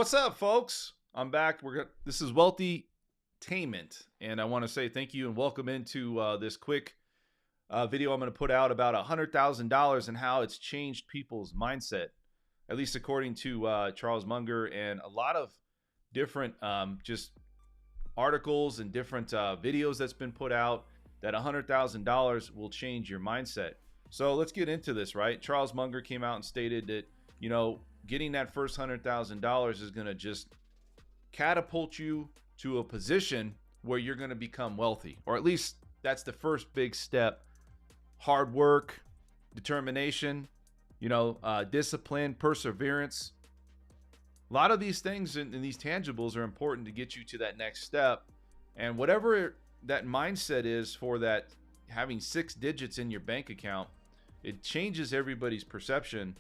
What's up, folks? I'm back. This is Wealthy Tainment, and I want to say thank you and welcome into this quick video I'm going to put out about $100,000 and how it's changed people's mindset, at least according to Charles Munger and a lot of different just articles and different videos that's been put out that $100,000 will change your mindset. So let's get into this, right? Charles Munger came out and stated that, getting that first $100,000 is going to just catapult you to a position where you're going to become wealthy, or at least that's the first big step. Hard work, determination, discipline, perseverance. A lot of these things and these tangibles are important to get you to that next step. And whatever that mindset is for that, having 6 digits in your bank account, it changes everybody's perception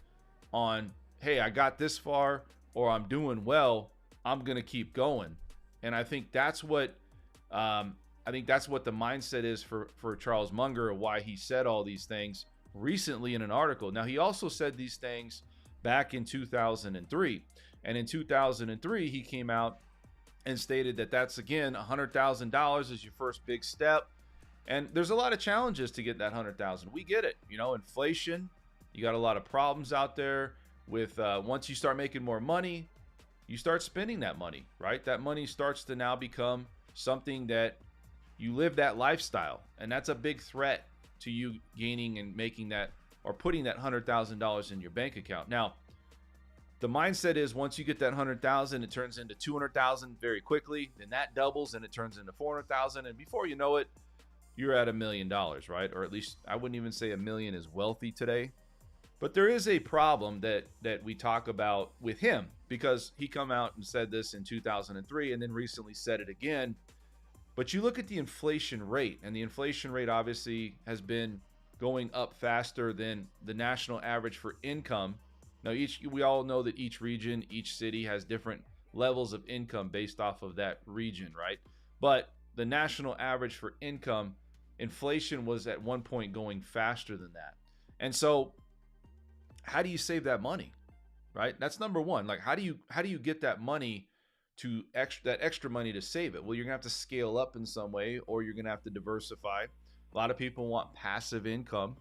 on, hey, I got this far, or I'm doing well, I'm going to keep going. And I think that's what the mindset is for Charles Munger, and why he said all these things recently in an article. Now, he also said these things back in 2003. And in 2003, he came out and stated that that's, again, $100,000 is your first big step. And there's a lot of challenges to get that 100,000. We get it. Inflation, you got a lot of problems out there with once you start making more money, you start spending that money, right? That money starts to now become something that you live that lifestyle. And that's a big threat to you gaining and making that, or putting that $100,000 in your bank account. Now, the mindset is once you get that 100,000, it turns into 200,000 very quickly. Then that doubles and it turns into 400,000. And before you know it, you're at $1 million, right? Or at least I wouldn't even say $1 million is wealthy today. But there is a problem that we talk about with him, because he come out and said this in 2003 and then recently said it again. But you look at the inflation rate, and the inflation rate obviously has been going up faster than the national average for income. Now, we all know that each region, each city has different levels of income based off of that region, right? But the national average for income, inflation was at one point going faster than that. And so how do you save that money, right? That's number one. Like, how do you get that money to that extra money to save it? Well, you're gonna have to scale up in some way, or you're gonna have to diversify. A lot of people want passive income,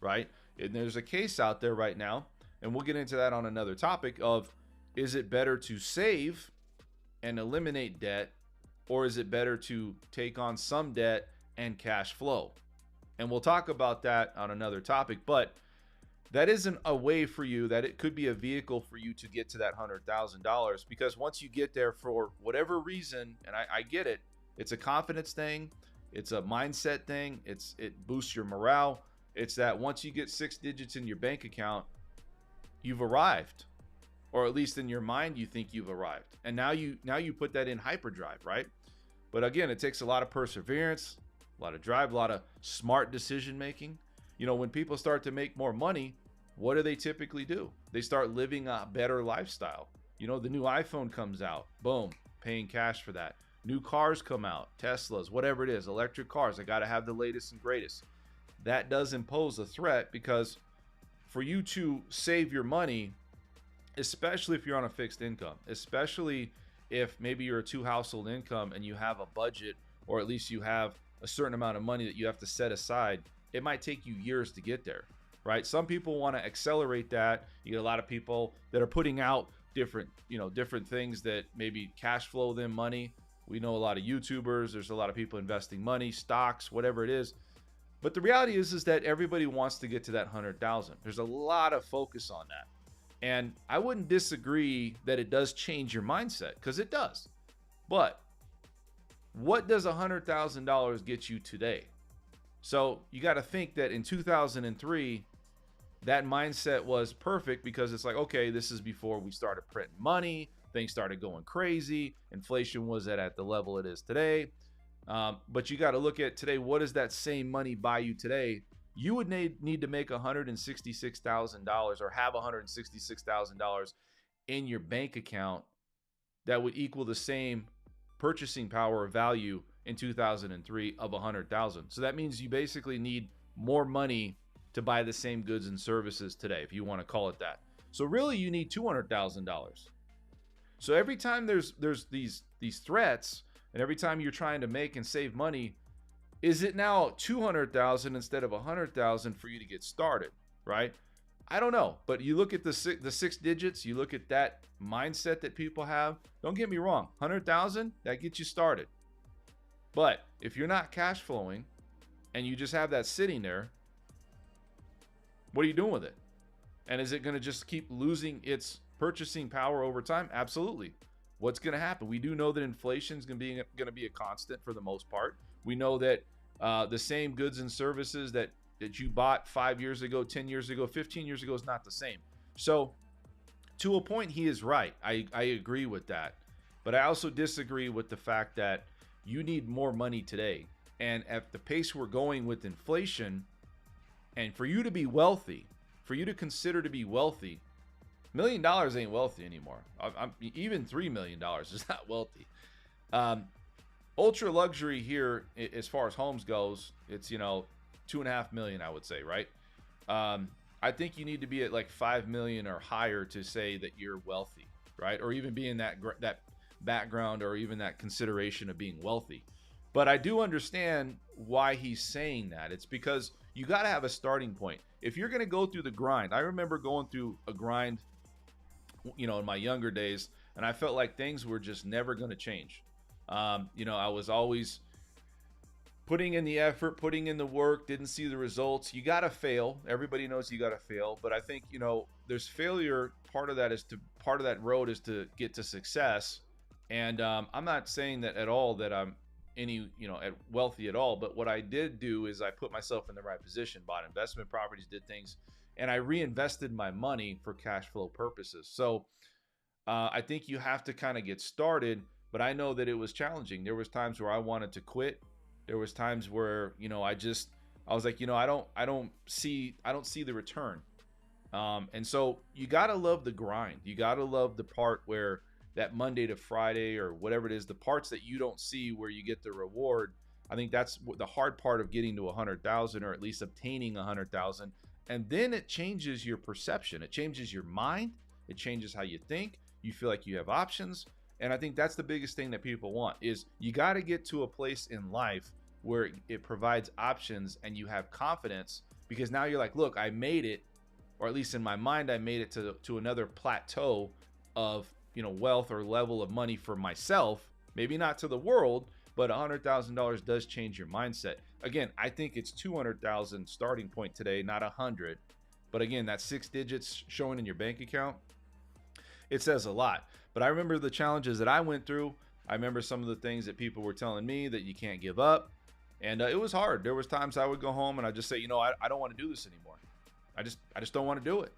right? And there's a case out there right now, and we'll get into that on another topic of, is it better to save and eliminate debt, or is it better to take on some debt and cash flow? And we'll talk about that on another topic, but that isn't a way for you, that it could be a vehicle for you to get to that $100,000, because once you get there, for whatever reason, and I get it, it's a confidence thing, it's a mindset thing, it boosts your morale. It's that once you get 6 digits in your bank account, you've arrived, or at least in your mind you think you've arrived, and now you put that in hyperdrive, right? But again, it takes a lot of perseverance, a lot of drive, a lot of smart decision making. When people start to make more money, what do they typically do? They start living a better lifestyle. The new iPhone comes out, boom, paying cash for that. New cars come out, Teslas, whatever it is, electric cars. I got to have the latest and greatest. That does impose a threat, because for you to save your money, especially if you're on a fixed income, especially if maybe you're a 2 household income and you have a budget, or at least you have a certain amount of money that you have to set aside, it might take you years to get there, right? Some people want to accelerate that. You get a lot of people that are putting out different things that maybe cash flow them money. We know a lot of YouTubers. There's a lot of people investing money, stocks, whatever it is. But the reality is that everybody wants to get to that 100,000. There's a lot of focus on that. And I wouldn't disagree that it does change your mindset, because it does. But what does $100,000 get you today? So you got to think that in 2003, that mindset was perfect, because it's like, okay, this is before we started printing money. Things started going crazy. Inflation was at the level it is today. But you got to look at today. What does that same money buy you today? You would need to make $166,000, or have $166,000 in your bank account that would equal the same purchasing power or value in 2003 of 100,000. So that means you basically need more money to buy the same goods and services today, if you want to call it that. So really you need $200,000. So every time there's these threats, and every time you're trying to make and save money, is it now 200,000 instead of 100,000 for you to get started, right? I don't know, but you look at the six digits, you look at that mindset that people have. Don't get me wrong, 100,000, that gets you started. But if you're not cash flowing and you just have that sitting there, what are you doing with it? And is it going to just keep losing its purchasing power over time? Absolutely. What's going to happen? We do know that inflation is going to be a constant for the most part. We know that the same goods and services that you bought 5 years ago, 10 years ago, 15 years ago is not the same. So to a point, he is right. I agree with that. But I also disagree with the fact that you need more money today. And at the pace we're going with inflation, and for you to be wealthy, for you to consider to be wealthy, $1 million ain't wealthy anymore. Even $3 million is not wealthy. Ultra luxury here, as far as homes goes, it's, 2.5 million, I would say, right? I think you need to be at like 5 million or higher to say that you're wealthy, right? Or even be in that background, or even that consideration of being wealthy. But I do understand why he's saying that. It's because you got to have a starting point. If you're going to go through the grind, I remember going through a grind, in my younger days, and I felt like things were just never going to change. I was always putting in the effort, putting in the work, didn't see the results. You got to fail. Everybody knows you got to fail. But I think, there's failure. Part of that road is to get to success. And I'm not saying that at all that I'm wealthy at all. But what I did do is I put myself in the right position, bought investment properties, did things, and I reinvested my money for cash flow purposes. So I think you have to kind of get started. But I know that it was challenging. There was times where I wanted to quit. There was times where, I was like, I don't see the return. And so you got to love the grind. You got to love the part where that Monday to Friday or whatever it is, the parts that you don't see where you get the reward. I think that's the hard part of getting to 100,000, or at least obtaining 100,000. And then it changes your perception. It changes your mind. It changes how you think. You feel like you have options. And I think that's the biggest thing that people want, is you got to get to a place in life where it provides options and you have confidence, because now you're like, look, I made it, or at least in my mind, I made it to another plateau of, wealth or level of money for myself. Maybe not to the world, but $100,000 does change your mindset. Again, I think it's 200,000 starting point today, not 100. But again, that 6 digits showing in your bank account, it says a lot. But I remember the challenges that I went through. I remember some of the things that people were telling me, that you can't give up. And it was hard. There was times I would go home and I just say, I don't want to do this anymore. I just don't want to do it.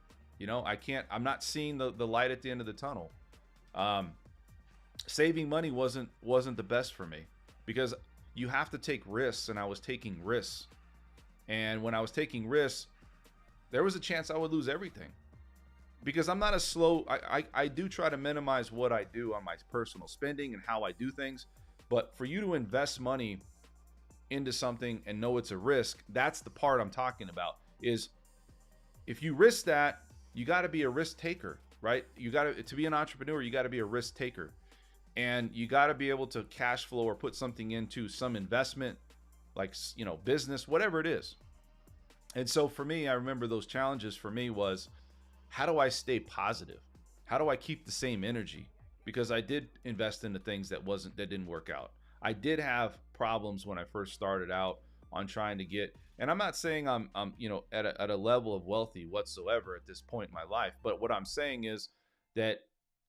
I'm not seeing the light at the end of the tunnel. Saving money wasn't the best for me, because you have to take risks, and I was taking risks. And when I was taking risks, there was a chance I would lose everything, because I'm not I do try to minimize what I do on my personal spending and how I do things. But for you to invest money into something and know it's a risk, that's the part I'm talking about. Is if you risk that, you got to be a risk taker, right? To be an entrepreneur, you got to be a risk taker, and you got to be able to cash flow or put something into some investment, like, business, whatever it is. And so for me, I remember those challenges for me was, how do I stay positive? How do I keep the same energy? Because I did invest into things that didn't work out. I did have problems when I first started out on trying to get, and I'm not saying I'm at a level of wealthy whatsoever at this point in my life, but what I'm saying is that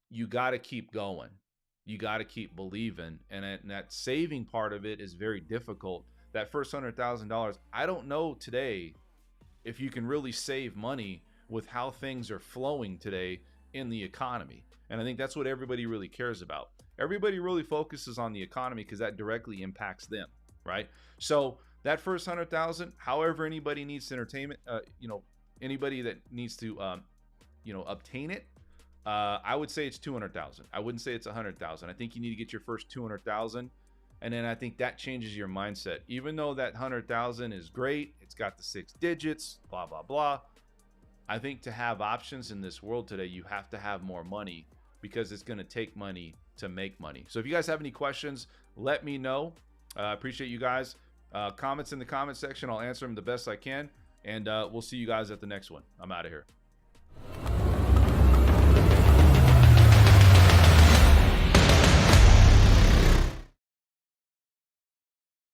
you got to keep going. You got to keep believing, and that saving part of it is very difficult. That first $100,000, I don't know today if you can really save money with how things are flowing today in the economy. And I think that's what everybody really cares about. Everybody really focuses on the economy because that directly impacts them, right? So that first 100,000, however anybody needs entertainment, anybody that needs to, obtain it, I would say it's 200,000. I wouldn't say it's 100,000. I think you need to get your first 200,000, and then I think that changes your mindset. Even though that 100,000 is great, it's got the 6 digits, blah blah blah. I think to have options in this world today, you have to have more money because it's going to take money to make money. So if you guys have any questions, let me know. I appreciate you guys. Comments in the comment section. I'll answer them the best I can. And we'll see you guys at the next one. I'm out of here.